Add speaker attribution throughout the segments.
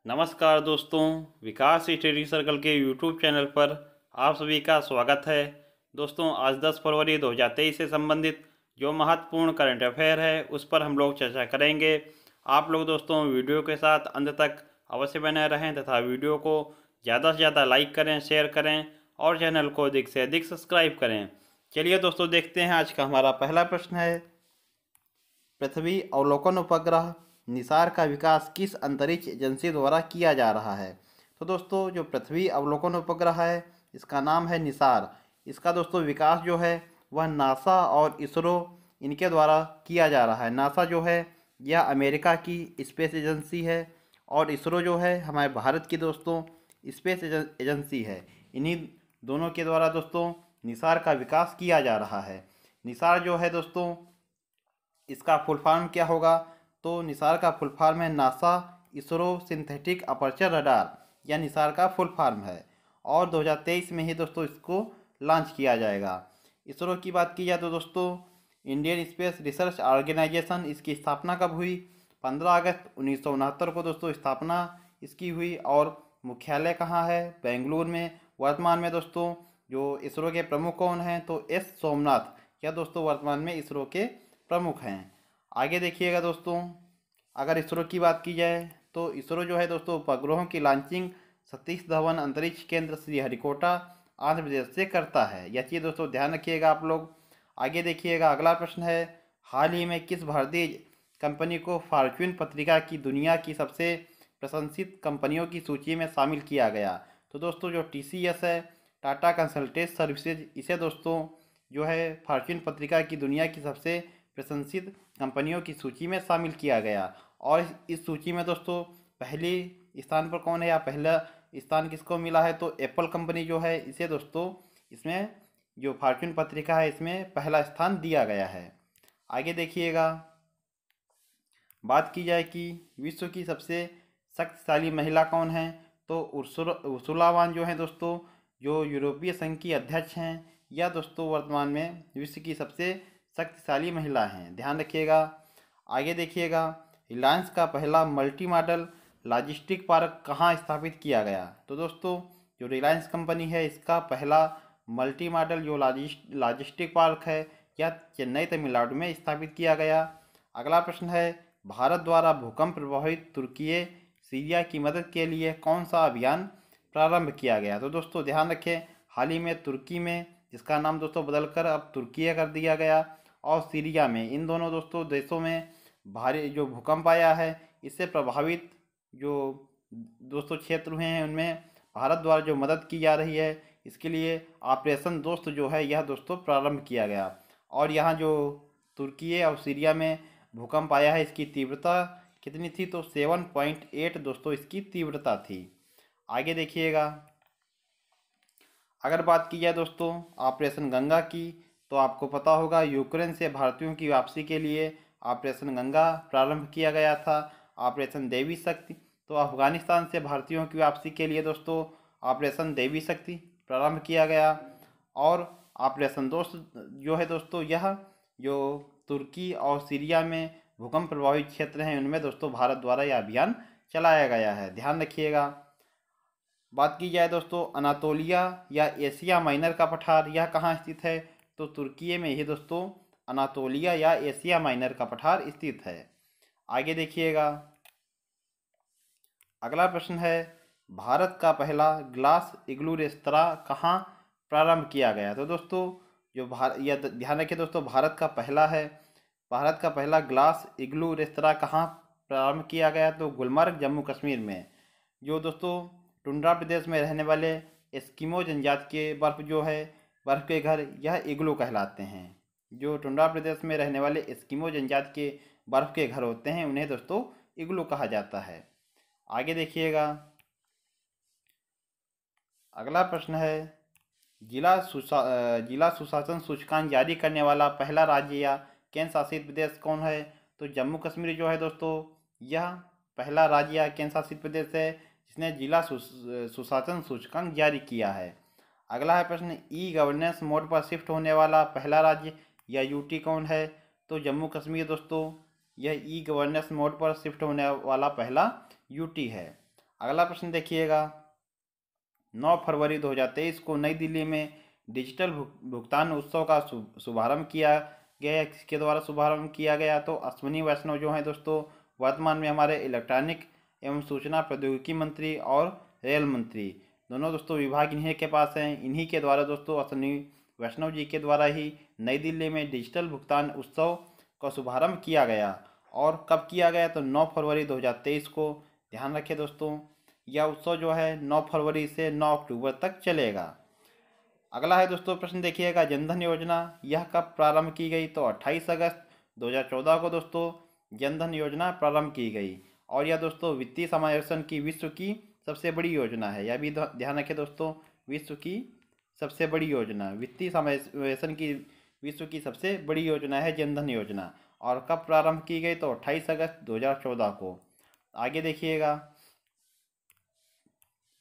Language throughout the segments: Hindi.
Speaker 1: नमस्कार दोस्तों, विकास स्टडी सर्कल के यूट्यूब चैनल पर आप सभी का स्वागत है। दोस्तों, आज 10 फरवरी 2023 से संबंधित जो महत्वपूर्ण करंट अफेयर है उस पर हम लोग चर्चा करेंगे। आप लोग दोस्तों वीडियो के साथ अंत तक अवश्य बने रहें तथा वीडियो को ज़्यादा से ज़्यादा लाइक करें, शेयर करें और चैनल को अधिक से अधिक सब्सक्राइब करें। चलिए दोस्तों, देखते हैं आज का हमारा पहला प्रश्न है, पृथ्वी अवलोकन उपग्रह निसार का विकास किस अंतरिक्ष एजेंसी द्वारा किया जा रहा है। तो दोस्तों, जो पृथ्वी अवलोकन उपग्रह है इसका नाम है निसार। इसका दोस्तों विकास जो है वह नासा और इसरो इनके द्वारा किया जा रहा है। नासा जो है यह अमेरिका की स्पेस एजेंसी है और इसरो जो है हमारे भारत की दोस्तों स्पेस एजेंसी है। इन्हीं दोनों के द्वारा दोस्तों निसार का विकास किया जा रहा है। निसार जो है दोस्तों इसका फुल फॉर्म क्या होगा, तो निसार का फुल फॉर्म है NASA ISRO synthetic aperture radar, यह निसार का फुल फॉर्म है और 2023 में ही दोस्तों इसको लॉन्च किया जाएगा। इसरो की बात की जाए तो दोस्तों इंडियन स्पेस रिसर्च ऑर्गेनाइजेशन, इसकी स्थापना कब हुई, 15 अगस्त 1969 को दोस्तों स्थापना इसकी हुई और मुख्यालय कहाँ है, बेंगलुरु में। वर्तमान में दोस्तों जो इसरो के प्रमुख कौन हैं, तो एस सोमनाथ, यह दोस्तों वर्तमान में इसरो के प्रमुख हैं। आगे देखिएगा दोस्तों, अगर इसरो की बात की जाए तो इसरो जो है दोस्तों उपग्रहों की लॉन्चिंग सतीश धवन अंतरिक्ष केंद्र श्रीहरिकोटा आंध्र प्रदेश से करता है। यह चीज़ दोस्तों ध्यान रखिएगा आप लोग। आगे देखिएगा, अगला प्रश्न है, हाल ही में किस भारतीय कंपनी को फॉर्च्यून पत्रिका की दुनिया की सबसे प्रशंसित कंपनियों की सूची में शामिल किया गया। तो दोस्तों जो TCS है, टाटा कंसल्टेंसी सर्विसेज, इसे दोस्तों जो है फॉर्च्यून पत्रिका की दुनिया की सबसे प्रशंसित कंपनियों की सूची में शामिल किया गया। और इस सूची में दोस्तों पहली स्थान पर कौन है या पहला स्थान किसको मिला है, तो एप्पल कंपनी जो है इसे दोस्तों इसमें जो फॉर्च्यून पत्रिका है इसमें पहला स्थान दिया गया है। आगे देखिएगा, बात की जाए कि विश्व की सबसे शक्तिशाली महिला कौन है, तो उर्सुला वान जो है दोस्तों जो यूरोपीय संघ की अध्यक्ष हैं, यह दोस्तों वर्तमान में विश्व की सबसे शक्तिशाली महिला हैं, ध्यान रखिएगा। आगे देखिएगा, रिलायंस का पहला मल्टी मॉडल लॉजिस्टिक पार्क कहाँ स्थापित किया गया। तो दोस्तों जो रिलायंस कंपनी है इसका पहला मल्टी मॉडल जो लॉजिस्टिक पार्क है यह चेन्नई तमिलनाडु में स्थापित किया गया। अगला प्रश्न है, भारत द्वारा भूकंप प्रभावित तुर्की सीरिया की मदद के लिए कौन सा अभियान प्रारंभ किया गया। तो दोस्तों ध्यान रखें, हाल ही में तुर्की में, जिसका नाम दोस्तों बदलकर अब तुर्की कर दिया गया, और सीरिया में, इन दोनों दोस्तों देशों में भारी जो भूकंप आया है इससे प्रभावित जो दोस्तों क्षेत्र हुए हैं उनमें भारत द्वारा जो मदद की जा रही है इसके लिए ऑपरेशन दोस्त जो है यह दोस्तों प्रारंभ किया गया। और यहाँ जो तुर्की और सीरिया में भूकंप आया है इसकी तीव्रता कितनी थी, तो 7.8 दोस्तों इसकी तीव्रता थी। आगे देखिएगा, अगर बात की जाए दोस्तों ऑपरेशन गंगा की, तो आपको पता होगा यूक्रेन से भारतीयों की वापसी के लिए ऑपरेशन गंगा प्रारंभ किया गया था। ऑपरेशन देवी शक्ति, तो अफगानिस्तान से भारतीयों की वापसी के लिए दोस्तों ऑपरेशन देवी शक्ति प्रारंभ किया गया। और ऑपरेशन दोस्त जो है दोस्तों यह जो तुर्की और सीरिया में भूकंप प्रभावित क्षेत्र हैं उनमें दोस्तों भारत द्वारा यह अभियान चलाया गया है, ध्यान रखिएगा। बात की जाए दोस्तों अनातोलिया या एशिया माइनर का पठार, यह कहाँ स्थित है, तो तुर्की में ही दोस्तों अनातोलिया या एशिया माइनर का पठार स्थित है। आगे देखिएगा, अगला प्रश्न है, भारत का पहला ग्लास इग्लू रेस्तरां कहाँ प्रारंभ किया गया। तो दोस्तों जो यह ध्यान रखिए दोस्तों, भारत का पहला ग्लास इग्लू रेस्तरां कहाँ प्रारंभ किया गया, तो गुलमर्ग जम्मू कश्मीर में। जो दोस्तों टुंड्रा प्रदेश में रहने वाले एस्किमो जनजाति के बर्फ़ के घर यह इग्लू कहलाते हैं। जो टुंड्रा प्रदेश में रहने वाले एस्किमो जनजाति के बर्फ़ के घर होते हैं उन्हें दोस्तों इग्लू कहा जाता है। आगे देखिएगा, अगला प्रश्न है, जिला सुशासन सूचकांक जारी करने वाला पहला राज्य या केंद्र शासित प्रदेश कौन है, तो जम्मू कश्मीर जो है दोस्तों यह पहला राज्य या केंद्र शासित प्रदेश है जिसने जिला सुशासन सूचकांक जारी किया है। अगला है प्रश्न, ई गवर्नेंस मोड पर शिफ्ट होने वाला पहला राज्य या यूटी कौन है, तो जम्मू कश्मीर दोस्तों यह ई गवर्नेंस मोड पर शिफ्ट होने वाला पहला यूटी है। अगला प्रश्न देखिएगा, 9 फरवरी 2023 को नई दिल्ली में डिजिटल भुगतान उत्सव का शुभारंभ किया गया, किसके द्वारा शुभारंभ किया गया? तो अश्विनी वैष्णव जो हैं दोस्तों वर्तमान में हमारे इलेक्ट्रॉनिक एवं सूचना प्रौद्योगिकी मंत्री और रेल मंत्री, दोनों दोस्तों विभाग इन्हीं के पास हैं। इन्हीं के द्वारा दोस्तों अश्विनी वैष्णव जी के द्वारा ही नई दिल्ली में डिजिटल भुगतान उत्सव का शुभारंभ किया गया। और कब किया गया? तो 9 फरवरी 2023 को। ध्यान रखें दोस्तों, यह उत्सव जो है 9 फरवरी से 9 अक्टूबर तक चलेगा। अगला है दोस्तों प्रश्न देखिएगा, जनधन योजना यह कब प्रारंभ की गई? तो 28 अगस्त 2014 को दोस्तों जनधन योजना प्रारंभ की गई। और यह दोस्तों वित्तीय समावेशन की विश्व की सबसे बड़ी योजना है। यह भी ध्यान रखें दोस्तों, विश्व की सबसे बड़ी योजना, वित्तीय समावेशन की विश्व की सबसे बड़ी योजना है जनधन योजना। और कब प्रारंभ की गई? तो 28 अगस्त 2014 को। आगे देखिएगा,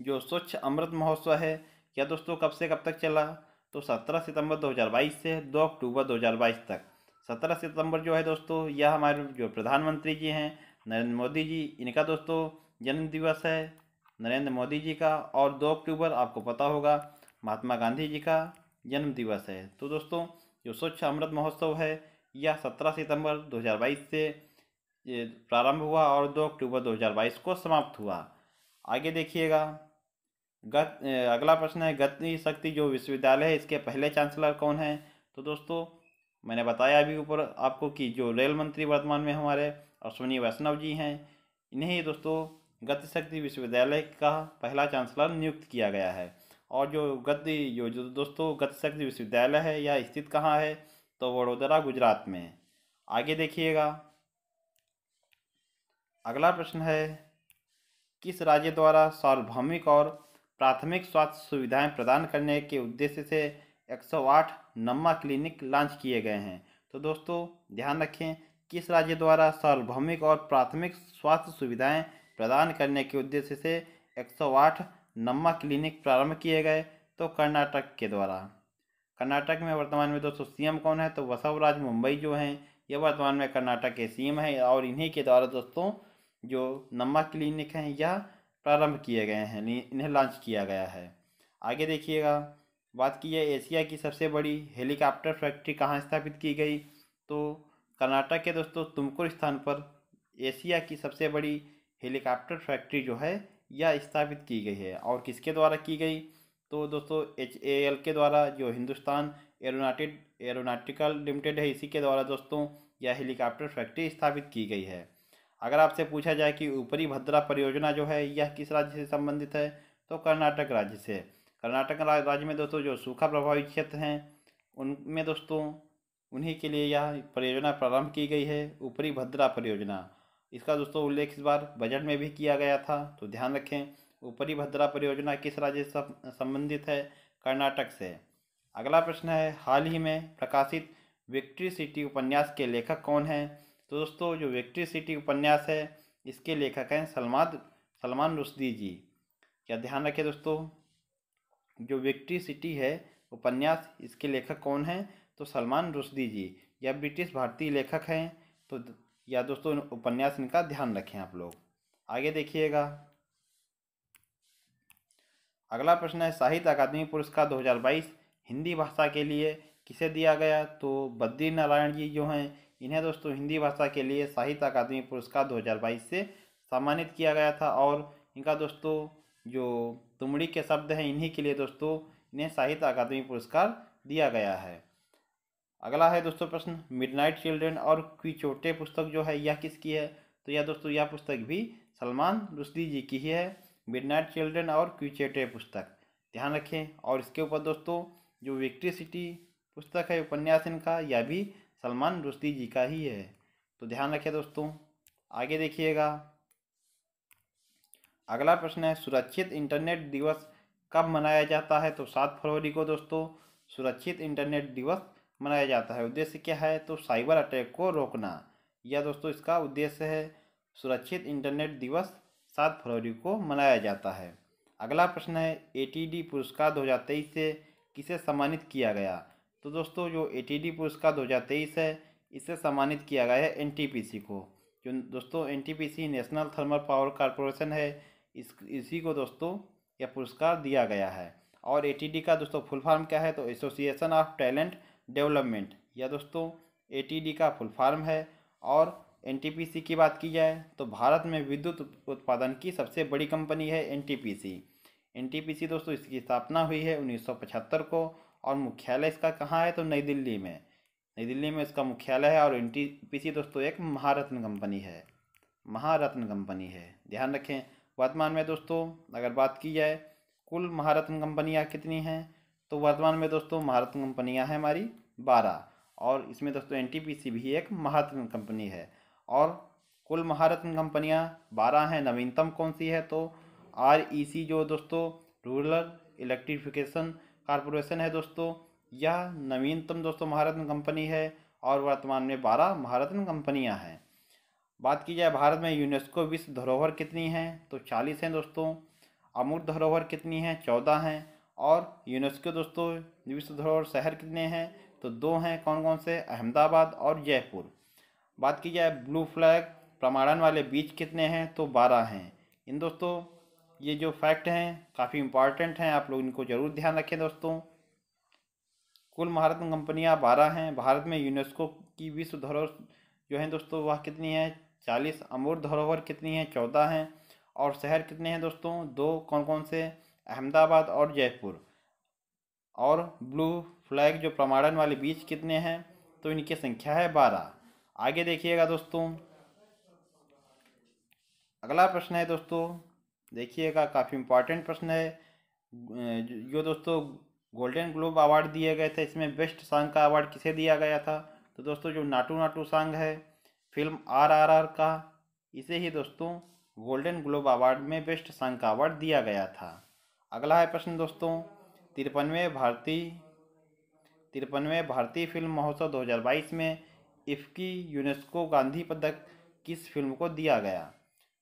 Speaker 1: जो स्वच्छ अमृत महोत्सव है यह दोस्तों कब से कब तक चला? तो 17 सितंबर 2022 से 2 अक्टूबर 2022 तक। 17 सितंबर जो है दोस्तों यह हमारे जो प्रधानमंत्री जी हैं नरेंद्र मोदी जी, इनका दोस्तों जन्म दिवस है नरेंद्र मोदी जी का। और 2 अक्टूबर आपको पता होगा महात्मा गांधी जी का जन्म दिवस है। तो दोस्तों जो स्वच्छ अमृत महोत्सव है यह 17 सितंबर 2022 से प्रारंभ हुआ और 2 अक्टूबर 2022 को समाप्त हुआ। आगे देखिएगा, अगला प्रश्न है, गति शक्ति जो विश्वविद्यालय है इसके पहले चांसलर कौन है? तो दोस्तों मैंने बताया अभी ऊपर आपको कि जो रेल मंत्री वर्तमान में हमारे अश्विनी वैष्णव जी हैं, इन्हें ही दोस्तों गति शक्ति विश्वविद्यालय का पहला चांसलर नियुक्त किया गया है। और जो दोस्तों गति शक्ति विश्वविद्यालय है यह स्थित कहाँ है? तो वडोदरा गुजरात में। आगे देखिएगा, अगला प्रश्न है, किस राज्य द्वारा सार्वभौमिक और प्राथमिक स्वास्थ्य सुविधाएं प्रदान करने के उद्देश्य से 108 नम्मा क्लिनिक लॉन्च किए गए हैं? तो दोस्तों ध्यान रखें, किस राज्य द्वारा सार्वभौमिक और प्राथमिक स्वास्थ्य सुविधाएं प्रदान करने के उद्देश्य से 108 नम्मा क्लिनिक प्रारंभ किए गए? तो कर्नाटक के द्वारा। कर्नाटक में वर्तमान में दोस्तों सीएम कौन है? तो बसवराज मुंबई जो हैं ये वर्तमान में कर्नाटक के सीएम हैं। और इन्हीं के द्वारा दोस्तों जो नम्मा क्लिनिक हैं यह प्रारंभ किए गए हैं, इन्हें लॉन्च किया गया है। आगे देखिएगा, बात की है एशिया की सबसे बड़ी हेलीकॉप्टर फैक्ट्री कहाँ स्थापित की गई? तो कर्नाटक के दोस्तों तुमकुर स्थान पर एशिया की सबसे बड़ी हेलीकॉप्टर फैक्ट्री जो है यह स्थापित की गई है। और किसके द्वारा की गई? तो दोस्तों HAL के द्वारा, जो हिंदुस्तान एरोनॉटिकल लिमिटेड है, इसी के द्वारा दोस्तों यह हेलीकॉप्टर फैक्ट्री स्थापित की गई है। अगर आपसे पूछा जाए कि ऊपरी भद्रा परियोजना जो है यह किस राज्य से संबंधित है? तो कर्नाटक राज्य से। कर्नाटक राज्य में दोस्तों जो सूखा प्रभावित क्षेत्र हैं उनमें दोस्तों उन्हीं के लिए यह परियोजना प्रारंभ की गई है, ऊपरी भद्रा परियोजना। इसका दोस्तों उल्लेख इस बार बजट में भी किया गया था, तो ध्यान रखें ऊपरी भद्रा परियोजना किस राज्य से संबंधित है? कर्नाटक से। अगला प्रश्न है, हाल ही में प्रकाशित विक्ट्री सिटी उपन्यास के लेखक कौन हैं? तो दोस्तों जो विक्ट्री सिटी उपन्यास है इसके लेखक हैं सलमान रुश्दी जी। क्या ध्यान रखें दोस्तों, जो विक्ट्री सिटी है उपन्यास इसके लेखक कौन हैं? तो सलमान रुश्दी जी। यह ब्रिटिश भारतीय लेखक हैं। तो या दोस्तों उपन्यास इनका ध्यान रखें आप लोग। आगे देखिएगा, अगला प्रश्न है, साहित्य अकादमी पुरस्कार 2022 हिंदी भाषा के लिए किसे दिया गया? तो बद्री नारायण जी जो हैं इन्हें दोस्तों हिंदी भाषा के लिए साहित्य अकादमी पुरस्कार 2022 से सम्मानित किया गया था। और इनका दोस्तों जो तुमड़ी के शब्द हैं इन्हीं के लिए दोस्तों इन्हें साहित्य अकादमी पुरस्कार दिया गया है। अगला है दोस्तों प्रश्न, मिडनाइट चिल्ड्रन और क्विचोटे पुस्तक जो है यह किसकी है? तो यह दोस्तों यह पुस्तक भी सलमान रुश्दी जी की ही है, मिडनाइट चिल्ड्रन और क्विचोटे पुस्तक। ध्यान रखें। और इसके ऊपर दोस्तों जो विक्ट्री सिटी पुस्तक है उपन्यास इनका, यह भी सलमान रुश्दी जी का ही है, तो ध्यान रखें दोस्तों। आगे देखिएगा, अगला प्रश्न है, सुरक्षित इंटरनेट दिवस कब मनाया जाता है? तो 7 फरवरी को दोस्तों सुरक्षित इंटरनेट दिवस मनाया जाता है। उद्देश्य क्या है? तो साइबर अटैक को रोकना, यह दोस्तों इसका उद्देश्य है। सुरक्षित इंटरनेट दिवस 7 फरवरी को मनाया जाता है। अगला प्रश्न है, ATD पुरस्कार 2023 से किसे सम्मानित किया गया? तो दोस्तों जो ATD पुरस्कार 2023 है इसे सम्मानित किया गया है NTPC को। जो दोस्तों NTPC national thermal power corporation है, इसी को दोस्तों यह पुरस्कार दिया गया है। और ATD का दोस्तों फुल फॉर्म क्या है, तो एसोसिएशन ऑफ टैलेंट डेवलपमेंट, यह दोस्तों ATD का फुल फॉर्म है। और NTPC की बात की जाए तो भारत में विद्युत उत्पादन की सबसे बड़ी कंपनी है NTPC। NTPC दोस्तों इसकी स्थापना हुई है 1975 को, और मुख्यालय इसका कहाँ है, तो नई दिल्ली में। नई दिल्ली में इसका मुख्यालय है। और NTPC दोस्तों एक महारत्न कंपनी है, महारत्न कंपनी है, ध्यान रखें। वर्तमान में दोस्तों अगर बात की जाए कुल महारत्न कंपनियां कितनी हैं, तो वर्तमान में दोस्तों महारत्न कंपनियां हैं हमारी 12, और इसमें दोस्तों NTPC भी एक महारत्न कंपनी है। और कुल महारत्न कंपनियां 12 हैं। नवीनतम कौन सी है, तो REC जो दोस्तों रूरल इलेक्ट्रिफिकेशन कॉरपोरेशन है दोस्तों, यह नवीनतम दोस्तों महारत्न कंपनी है। और वर्तमान में 12 महारत्न कंपनियां हैं। बात की जाए भारत में यूनेस्को विश्व धरोहर कितनी हैं, तो 40 हैं दोस्तों। अमूर्त धरोहर कितनी हैं, 14 हैं। और यूनेस्को दोस्तों विश्व धरोहर शहर कितने हैं, तो 2 हैं। कौन कौन से, अहमदाबाद और जयपुर। बात की जाए ब्लू फ्लैग प्रमाणन वाले बीच कितने हैं, तो 12 हैं। इन दोस्तों ये जो फैक्ट हैं काफ़ी इंपॉर्टेंट हैं, आप लोग इनको जरूर ध्यान रखें दोस्तों। कुल महारत्न कंपनियां 12 हैं। भारत में यूनेस्को की विश्व धरोहर जो है दोस्तों वह कितनी है, 40। अमूर्त धरोहर कितनी है, 14 हैं। और शहर कितने हैं दोस्तों, 2। कौन कौन से, अहमदाबाद और जयपुर। और ब्लू फ्लैग जो प्रमाणन वाले बीच कितने हैं, तो इनकी संख्या है 12। आगे देखिएगा दोस्तों, अगला प्रश्न है दोस्तों, देखिएगा काफ़ी इंपॉर्टेंट प्रश्न है। जो दोस्तों गोल्डन ग्लोब अवार्ड दिए गए थे, इसमें बेस्ट सॉन्ग का अवार्ड किसे दिया गया था, तो दोस्तों जो नाटू नाटू सॉन्ग है फिल्म RRR का, इसे ही दोस्तों गोल्डन ग्लोब अवार्ड में बेस्ट सॉन्ग का अवार्ड दिया गया था। अगला है प्रश्न दोस्तों, 53वें भारतीय फिल्म महोत्सव 2022 में IFFI यूनेस्को गांधी पदक किस फिल्म को दिया गया,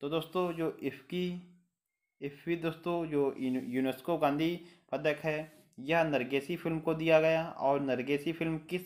Speaker 1: तो दोस्तों जो IFFI दोस्तों जो यूनेस्को गांधी पदक है यह नरगिसी फिल्म को दिया गया। और नरगिसी फिल्म किस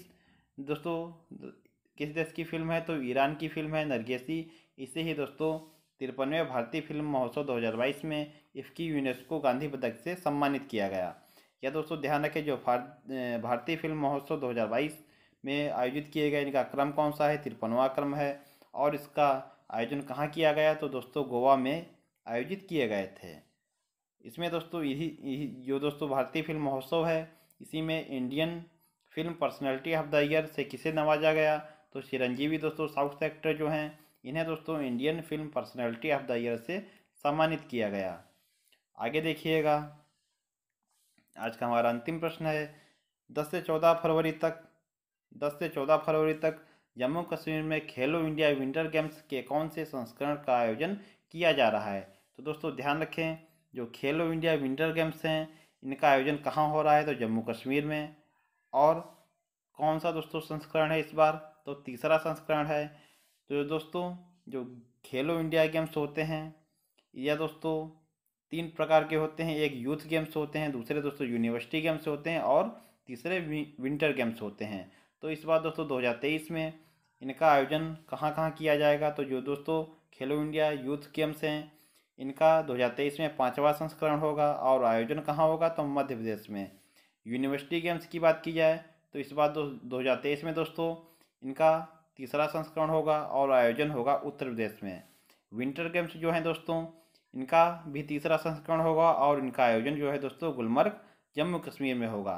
Speaker 1: देश की फिल्म है, तो ईरान की फिल्म है नरगिसी। इसे ही दोस्तों 53वें भारतीय फिल्म महोत्सव 2022 में IFFI यूनेस्को गांधी पदक से सम्मानित किया गया। यह दोस्तों ध्यान रखें, जो भारतीय फिल्म महोत्सव 2022 में आयोजित किए गए इनका क्रम कौन सा है, 53वां क्रम है। और इसका आयोजन कहाँ किया गया, तो दोस्तों गोवा में आयोजित किए गए थे। इसमें दोस्तों यही जो दोस्तों भारतीय फिल्म महोत्सव है, इसी में Indian film personality of the year से किसे नवाजा गया, तो चिरंजीवी दोस्तों साउथ एक्टर जो हैं इन्हें दोस्तों Indian film personality of the year से सम्मानित किया गया। आगे देखिएगा, आज का हमारा अंतिम प्रश्न है, 10 से 14 फरवरी तक जम्मू कश्मीर में खेलो इंडिया विंटर गेम्स के कौन से संस्करण का आयोजन किया जा रहा है, तो दोस्तों ध्यान रखें, जो खेलो इंडिया विंटर गेम्स हैं इनका आयोजन कहाँ हो रहा है, तो जम्मू कश्मीर में। और कौन सा दोस्तों संस्करण है इस बार, तो तीसरा संस्करण है। तो दोस्तों जो खेलो इंडिया गेम्स होते हैं यह दोस्तों 3 प्रकार के होते हैं, एक यूथ गेम्स होते हैं, दूसरे दोस्तों यूनिवर्सिटी गेम्स होते हैं, और तीसरे विंटर गेम्स होते हैं। तो इस बार दोस्तों 2023 में इनका आयोजन कहाँ कहाँ किया जाएगा, तो जो दोस्तों खेलो इंडिया यूथ गेम्स हैं इनका 2023 में 5वां संस्करण होगा। और आयोजन कहाँ होगा, तो मध्य प्रदेश में। यूनिवर्सिटी गेम्स की बात की जाए तो इस बार 2023 में दोस्तों इनका तीसरा संस्करण होगा, और आयोजन होगा उत्तर प्रदेश में। विंटर गेम्स जो हैं दोस्तों इनका भी तीसरा संस्करण होगा, और इनका आयोजन जो है दोस्तों गुलमर्ग जम्मू कश्मीर में होगा।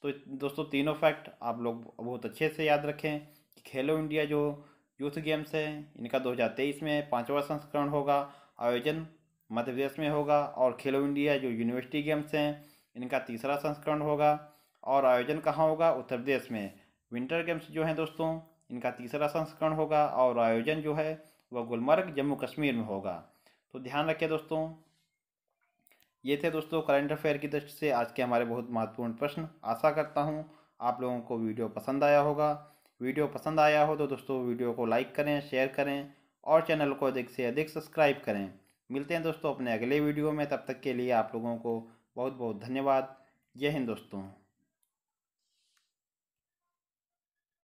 Speaker 1: तो दोस्तों तीनों फैक्ट आप लोग बहुत अच्छे से याद रखें कि खेलो इंडिया जो यूथ गेम्स है इनका 2023 में 5वां संस्करण होगा, आयोजन मध्य प्रदेश में होगा। और खेलो इंडिया जो यूनिवर्सिटी गेम्स हैं इनका तीसरा संस्करण होगा, और आयोजन कहाँ होगा, उत्तर प्रदेश में। विंटर गेम्स जो हैं दोस्तों इनका तीसरा संस्करण होगा, और आयोजन जो है वह गुलमर्ग जम्मू कश्मीर में होगा। तो ध्यान रखें दोस्तों, ये थे दोस्तों करंट अफेयर की दृष्टि से आज के हमारे बहुत महत्वपूर्ण प्रश्न। आशा करता हूँ आप लोगों को वीडियो पसंद आया होगा। वीडियो पसंद आया हो तो दोस्तों वीडियो को लाइक करें, शेयर करें, और चैनल को अधिक से अधिक सब्सक्राइब करें। मिलते हैं दोस्तों अपने अगले वीडियो में, तब तक के लिए आप लोगों को बहुत बहुत धन्यवाद। जय हिंद दोस्तों।